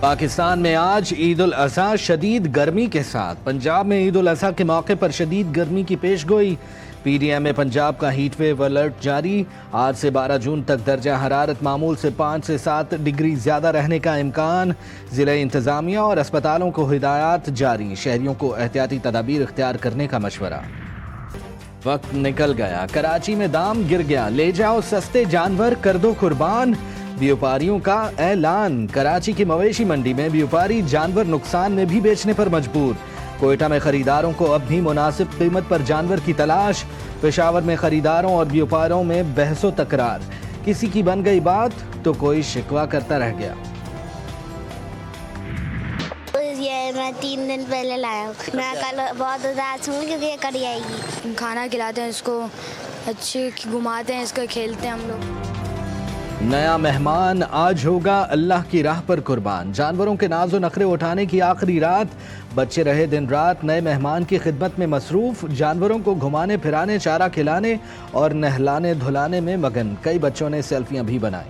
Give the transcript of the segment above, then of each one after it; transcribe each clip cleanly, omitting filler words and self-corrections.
پاکستان میں آج عید الاضحیٰ شدید گرمی کے ساتھ۔ پنجاب میں عید الاضحیٰ کے موقع پر شدید گرمی کی پیش گوئی۔ پی ڈی ایم میں پنجاب کا ہیٹ ویو الرٹ جاری۔ آج سے 12 جون تک درجہ حرارت معمول سے 5 سے 7 ڈگری زیادہ رہنے کا امکان۔ ضلع انتظامیہ اور اسپتالوں کو ہدایات جاری۔ شہریوں کو احتیاطی تدابیر اختیار کرنے کا مشورہ۔ وقت نکل گیا، کراچی میں دام گر گیا، لے جاؤ سستے جانور کر دو قربان۔ بیوپاریوں کا اعلان۔ کراچی کی مویشی منڈی میں بیوپاری جانور نقصان میں بھی بیچنے پر مجبور۔ کوئٹہ میں خریداروں کو اب بھی مناسب قیمت پر جانور کی تلاش۔ پشاور میں خریداروں اور بیوپاروں میں بحث و تکرار۔ کسی کی بن گئی بات تو کوئی شکوہ کرتا رہ گیا۔ یہ میں 3 دن پہلے لایا ہوں۔ میں کل بہت اداس ہوں کیونکہ یہ کڑی آئے گی۔ کھانا کھلاتے ہیں اس کو، اچھے گھماتے ہیں اس کو، کھیلتے ہیں ہم لوگ۔ نیا مہمان آج ہوگا اللہ کی راہ پر قربان۔ جانوروں کے ناز و نخرے اٹھانے کی آخری رات، بچے رہے دن رات نئے مہمان کی خدمت میں مصروف۔ جانوروں کو گھمانے پھرانے، چارہ کھلانے اور نہلانے دھلانے میں مگن۔ کئی بچوں نے سیلفیاں بھی بنائی۔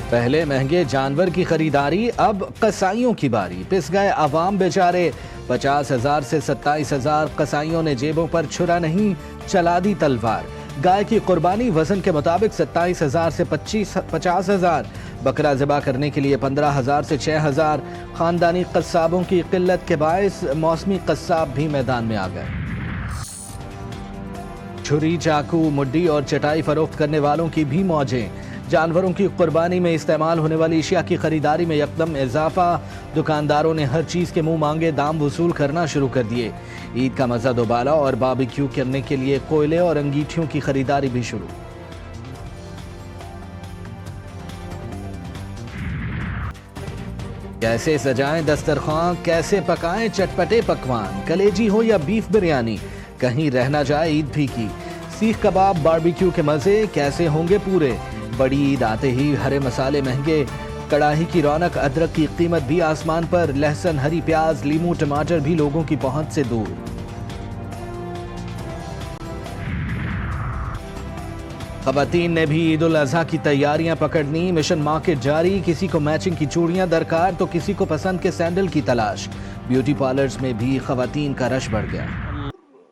پہلے مہنگے جانور کی خریداری، اب قصائیوں کی باری۔ پس گئے عوام بیچارے۔ 50,000 سے 27,000 قصائیوں نے جیبوں پر چھرا نہیں، چلا دی تلوار۔ گائے کی قربانی وزن کے مطابق 27,000 سے 50,000۔ بکرا ذبح کرنے کے لیے 15,000 سے 6,000۔ خاندانی قصابوں کی قلت کے باعث موسمی قصاب بھی میدان میں آ گئے۔ چھری، چاقو، مڈی اور چٹائی فروخت کرنے والوں کی بھی موجیں۔ جانوروں کی قربانی میں استعمال ہونے والی اشیاء کی خریداری میں یکدم اضافہ۔ دکانداروں نے ہر چیز کے منہ مانگے دام وصول کرنا شروع کر دیے۔ عید کا مزہ دوبالا اور باربیکیو کرنے کے لیے کوئلے اور انگیٹھیوں کی خریداری بھی شروع۔ کیسے سجائیں دسترخوان، کیسے پکائیں چٹپٹے پکوان، کلیجی ہو یا بیف بریانی، کہیں رہ نہ جائے عید بھی کی۔ سیخ کباب، باربیکیو کے مزے کیسے ہوں گے پورے۔ بڑی عید آتے ہی ہرے مسالے مہنگے، کڑاہی کی رونق، ادرک کی قیمت بھی آسمان پر۔ لہسن، ہری پیاز، لیموں، ٹماٹر بھی لوگوں کی پہنچ سے دور۔ خواتین نے بھی عید الاضحیٰ کی تیاریاں پکڑ لیں۔ مشن مارکیٹ جاری، کسی کو میچنگ کی چوڑیاں درکار تو کسی کو پسند کے سینڈل کی تلاش۔ بیوٹی پارلرز میں بھی خواتین کا رش بڑھ گیا۔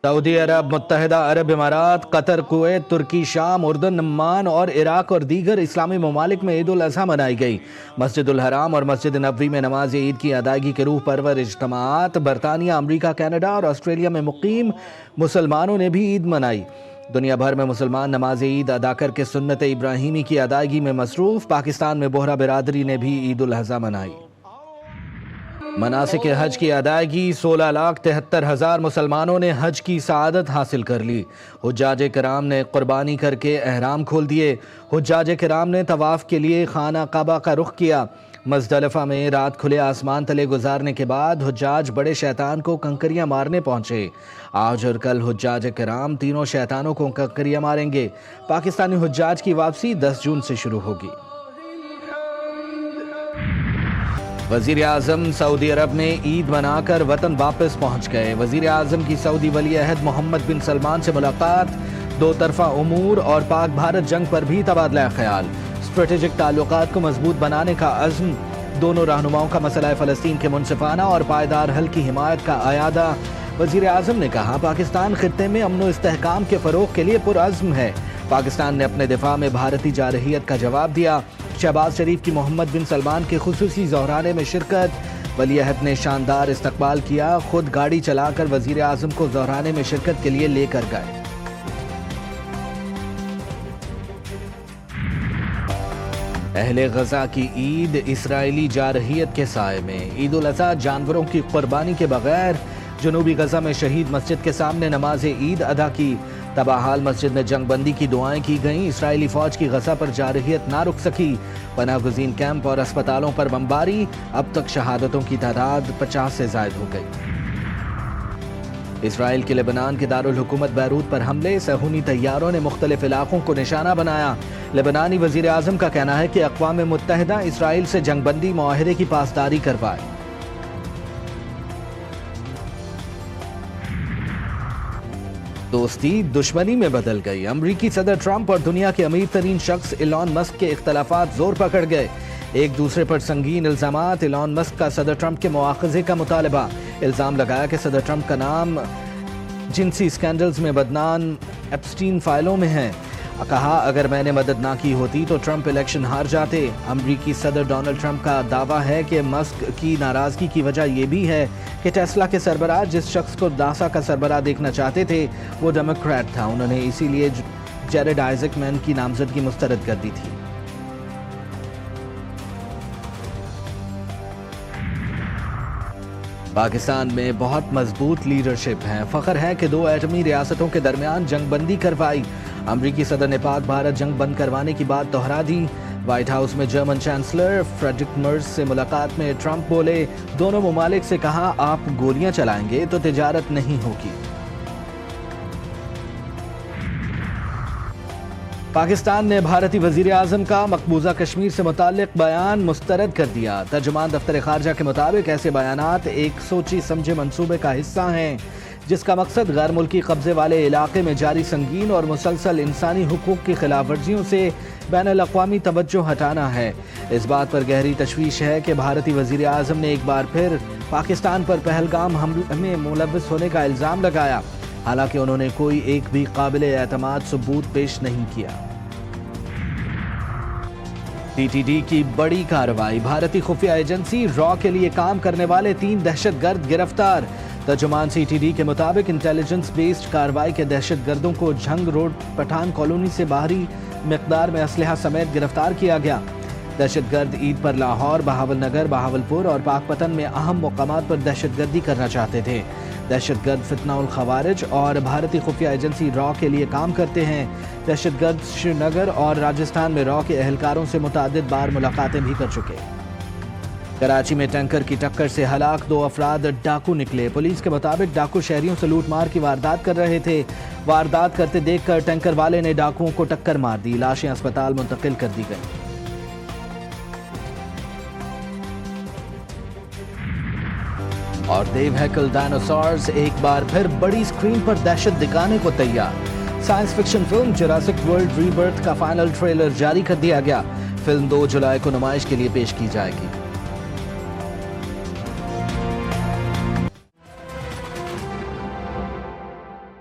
سعودی عرب، متحدہ عرب امارات، قطر، کویت، ترکی، شام، اردن، عمان اور عراق اور دیگر اسلامی ممالک میں عید الاضحیٰ منائی گئی۔ مسجد الحرام اور مسجد نبوی میں نماز عید کی ادائیگی کے روح پرور اجتماعات۔ برطانیہ، امریکہ، کینیڈا اور آسٹریلیا میں مقیم مسلمانوں نے بھی عید منائی۔ دنیا بھر میں مسلمان نماز عید ادا کر کے سنت ابراہیمی کی ادائیگی میں مصروف۔ پاکستان میں بوہرا برادری نے بھی عید الاضحیٰ منائی۔ مناسک حج کی ادائیگی، 16,73,000 مسلمانوں نے حج کی سعادت حاصل کر لی۔ حجاج کرام نے قربانی کر کے احرام کھول دیے۔ حجاج کرام نے طواف کے لیے خانہ کعبہ کا رخ کیا۔ مزدلفہ میں رات کھلے آسمان تلے گزارنے کے بعد حجاج بڑے شیطان کو کنکریاں مارنے پہنچے۔ آج اور کل حجاج کرام تینوں شیطانوں کو کنکریاں ماریں گے۔ پاکستانی حجاج کی واپسی 10 جون سے شروع ہوگی۔ وزیر اعظم سعودی عرب میں عید منا کر وطن واپس پہنچ گئے۔ وزیر اعظم کی سعودی ولی عہد محمد بن سلمان سے ملاقات۔ دو طرفہ امور اور پاک بھارت جنگ پر بھی تبادلہ خیال۔ اسٹریٹجک تعلقات کو مضبوط بنانے کا عزم۔ دونوں رہنماؤں کا مسئلہ فلسطین کے منصفانہ اور پائیدار حل کی حمایت کا اعادہ۔ وزیر اعظم نے کہا، پاکستان خطے میں امن و استحکام کے فروغ کے لیے پرعزم ہے۔ پاکستان نے اپنے دفاع میں بھارتی جارحیت کا جواب دیا۔ شہباز شریف کی محمد بن سلمان کے خصوصی ظہرانے میں شرکت۔ ولی عہد نے شاندار استقبال کیا، خود گاڑی چلا کر وزیر اعظم کو ظہرانے میں شرکت کے لیے لے کر گئے۔ اہل غزہ کی عید اسرائیلی جارحیت کے سائے میں۔ عید الاضحیٰ جانوروں کی قربانی کے بغیر۔ جنوبی غزہ میں شہید مسجد کے سامنے نماز عید ادا کی۔ تباہ حال مسجد میں جنگ بندی کی دعائیں کی گئیں۔ اسرائیلی فوج کی غزہ پر جارحیت نہ رک سکی۔ پناہ گزین کیمپ اور اسپتالوں پر بمباری۔ اب تک شہادتوں کی تعداد 50 سے زائد ہو گئی۔ اسرائیل کے لبنان کے دارالحکومت بیروت پر حملے، صہیونی طیاروں نے مختلف علاقوں کو نشانہ بنایا۔ لبنانی وزیر اعظم کا کہنا ہے کہ اقوام متحدہ اسرائیل سے جنگ بندی معاہدے کی پاسداری کروائے۔ دوستی دشمنی میں بدل گئی۔ امریکی صدر ٹرمپ اور دنیا کے امیر ترین شخص ایلان مسک کے اختلافات زور پکڑ گئے۔ ایک دوسرے پر سنگین الزامات، ایلان مسک کا صدر ٹرمپ کے مواخذے کا مطالبہ، الزام لگایا کہ صدر ٹرمپ کا نام جنسی اسکینڈلز میں بدنام ایپسٹین فائلوں میں ہے، کہا اگر میں نے مدد نہ کی ہوتی تو ٹرمپ الیکشن ہار جاتے۔ امریکی صدر ڈونلڈ ٹرمپ کا دعویٰ ہے کہ مسک کی ناراضگی کی وجہ یہ بھی ہے کہ ٹیسلا کے سربراہ جس شخص کو ناسا کا سربراہ دیکھنا چاہتے تھے وہ ڈیموکریٹ تھا، انہوں نے اسی لیے جیرڈ آئزک مین کی نامزدگی مسترد کر دی تھی۔ پاکستان میں بہت مضبوط لیڈرشپ ہے، فخر ہے کہ 2 ایٹمی ریاستوں کے درمیان جنگ بندی کروائی، امریکی صدر نے پاک بھارت جنگ بند کروانے کی بات دہرا دی۔ وائٹ ہاؤس میں جرمن چانسلر فریڈرک مرز سے ملاقات میں ٹرمپ بولے، دونوں ممالک سے کہا آپ گولیاں چلائیں گے تو تجارت نہیں ہوگی۔ پاکستان نے بھارتی وزیر اعظم کا مقبوضہ کشمیر سے متعلق بیان مسترد کر دیا۔ ترجمان دفتر خارجہ کے مطابق ایسے بیانات ایک سوچی سمجھے منصوبے کا حصہ ہیں جس کا مقصد غیر ملکی قبضے والے علاقے میں جاری سنگین اور مسلسل انسانی حقوق کی خلاف ورزیوں سے بین الاقوامی توجہ ہٹانا ہے۔ اس بات پر گہری تشویش ہے کہ بھارتی وزیر اعظم نے ایک بار پھر پاکستان پر پہلگام حملے میں ملوث ہونے کا الزام لگایا، حالانکہ انہوں نے کوئی ایک بھی قابل اعتماد ثبوت پیش نہیں کیا۔ ٹی ٹی ڈی کی بڑی کارروائی، بھارتی خفیہ ایجنسی را کے لیے کام کرنے والے 3 دہشت گرد گرفتار۔ ترجمان سی ٹی ڈی کے مطابق انٹیلیجنس بیسڈ کارروائی کے دہشت گردوں کو جھنگ روڈ پٹھان کالونی سے باہری مقدار میں اسلحہ سمیت گرفتار کیا گیا۔ دہشت گرد عید پر لاہور، بہاول نگر، بہاولپور اور پاک پتن میں اہم مقامات پر دہشت گردی کرنا چاہتے تھے۔ دہشت گرد فتنہ الخوارج اور بھارتی خفیہ ایجنسی را کے لیے کام کرتے ہیں۔ دہشت گرد شری نگر اور راجستھان میں را کے اہلکاروں سے متعدد بار ملاقاتیں بھی کر چکے۔ کراچی میں ٹینکر کی ٹکر سے ہلاک 2 افراد ڈاکو نکلے، پولیس کے مطابق ڈاکو شہریوں سے لوٹ مار کی واردات کر رہے تھے، واردات کرتے دیکھ کر ٹینکر والے نے ڈاکوؤں کو ٹکر مار دی، لاشیں اسپتال منتقل کر دی گئیں۔ اور دیو ہیکل ڈائنوسارز ایک بار پھر بڑی سکرین پر دہشت دکھانے کو تیار، science fiction film Jurassic World rebirth کا فائنل ٹریلر جاری کر دیا گیا، فلم 2 جولائی کو نمائش کے لیے پیش کی جائے گی۔